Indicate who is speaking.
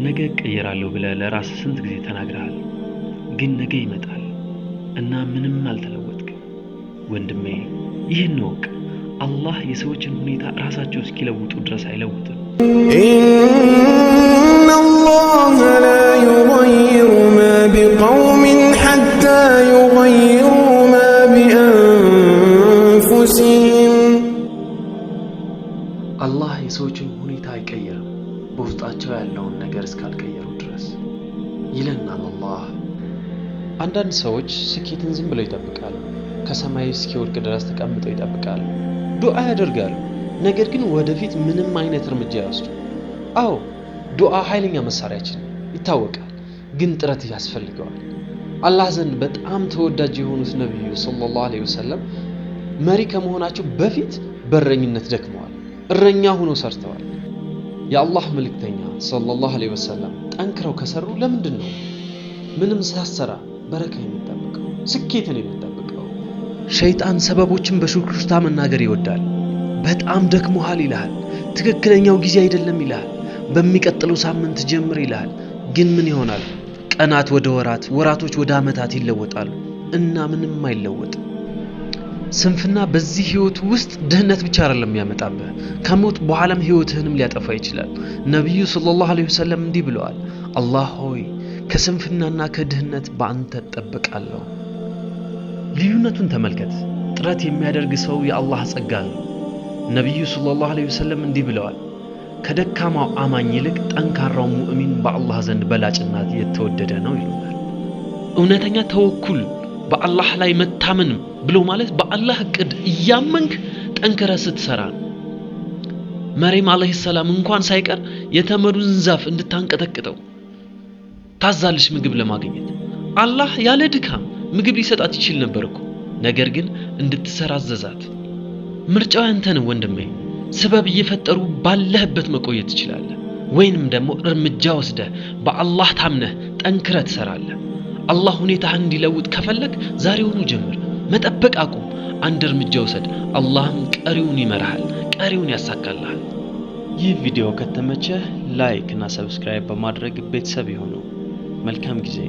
Speaker 1: ነገ እቀየራለሁ ብለህ ለራስህ ስንት ጊዜ ተናግረሃል? ግን ነገ ይመጣል እና ምንም አልተለወጥክም። ወንድሜ ይህን እወቅ፣ አላህ የሰዎችን ሁኔታ ራሳቸው እስኪለውጡ ድረስ አይለውጥም።
Speaker 2: إن الله لا يغير ما بقوم حتى يغيروا ما بأنفسهم
Speaker 1: አላህ የሰዎችን ሁኔታ አይቀየርም በውስጣቸው ያለውን ነገር እስካልቀየሩ ድረስ ይለናል አላህ።
Speaker 3: አንዳንድ ሰዎች ስኬትን ዝም ብለው ይጠብቃሉ። ከሰማይ እስኪወድቅ ድረስ ተቀምጠው ይጠብቃሉ። ዱዓ ያደርጋሉ፣ ነገር ግን ወደፊት ምንም አይነት እርምጃ አይወስዱ። አዎ ዱዓ ኃይለኛ መሳሪያችን ይታወቃል፣ ግን ጥረት ያስፈልገዋል። አላህ ዘንድ በጣም ተወዳጅ የሆኑት ነብዩ ሰለላሁ ዐለይሂ ወሰለም መሪ ከመሆናቸው በፊት በረኝነት ደክመዋል፣ እረኛ ሆነው ሰርተዋል። የአላህ መልእክተኛ ሰለላሁ ዐለይሂ ወሰለም ጠንክረው ከሰሩ ለምንድን ነው ምንም ሳሰራ በረካ የሚጠብቀው ስኬትን የሚጠብቀው? ሸይጣን ሰበቦችን በሹክሹክታ መናገር ይወዳል። በጣም ደክሞሃል ይልሃል፣ ትክክለኛው ጊዜ አይደለም ይልሃል፣ በሚቀጥለው ሳምንት ጀምር ይልሃል። ግን ምን ይሆናል? ቀናት ወደ ወራት፣ ወራቶች ወደ ዓመታት ይለወጣሉ እና ምንም አይለወጥም። ስንፍና በዚህ ህይወት ውስጥ ድህነት ብቻ አይደለም ያመጣብህ፣ ከሞት በኋላም ህይወትህንም ሊያጠፋ ይችላል። ነብዩ ሰለላሁ ዐለይሂ ወሰለም እንዲህ ብለዋል፣ አላህ ሆይ ከስንፍናና ከድህነት በአንተ እጠብቃለሁ። ልዩነቱን ተመልከት። ጥረት የሚያደርግ ሰው የአላህ ጸጋ ነው። ነብዩ ሰለላሁ ዐለይሂ ወሰለም እንዲህ ብለዋል፣ ከደካማው አማኝ ይልቅ ጠንካራው ሙእሚን በአላህ ዘንድ በላጭና የተወደደ ነው ይሉናል። እውነተኛ ተወኩል በአላህ ላይ መታመን ብሎ ማለት በአላህ እቅድ እያመንክ ጠንክረህ ስትሰራ ነው። መርየም አለይሂ ሰላም እንኳን ሳይቀር የተመዱን ዛፍ እንድታንቀጠቅጠው ታዛለች ምግብ ለማግኘት። አላህ ያለ ድካም ምግብ ሊሰጣት ይችል ነበር እኮ፣ ነገር ግን እንድትሰራ አዘዛት። ምርጫው ያንተ ነው ወንድሜ። ሰበብ እየፈጠሩ ባለህበት መቆየት ትችላለህ፣ ወይንም ደግሞ እርምጃ ወስደህ በአላህ ታምነህ ጠንክረህ ትሰራለህ። አላህ ሁኔታህን እንዲለውጥ ከፈለክ ዛሬውኑ ጀምር፣ መጠበቅ አቁም፣ አንድ እርምጃ ውሰድ። አላህም ቀሪውን ይመራሃል፣ ቀሪውን ያሳካልሃል። ይህ ቪዲዮ ከተመቸህ ላይክ እና ሰብስክራይብ በማድረግ ቤተሰብ ይሁኑ። መልካም ጊዜ።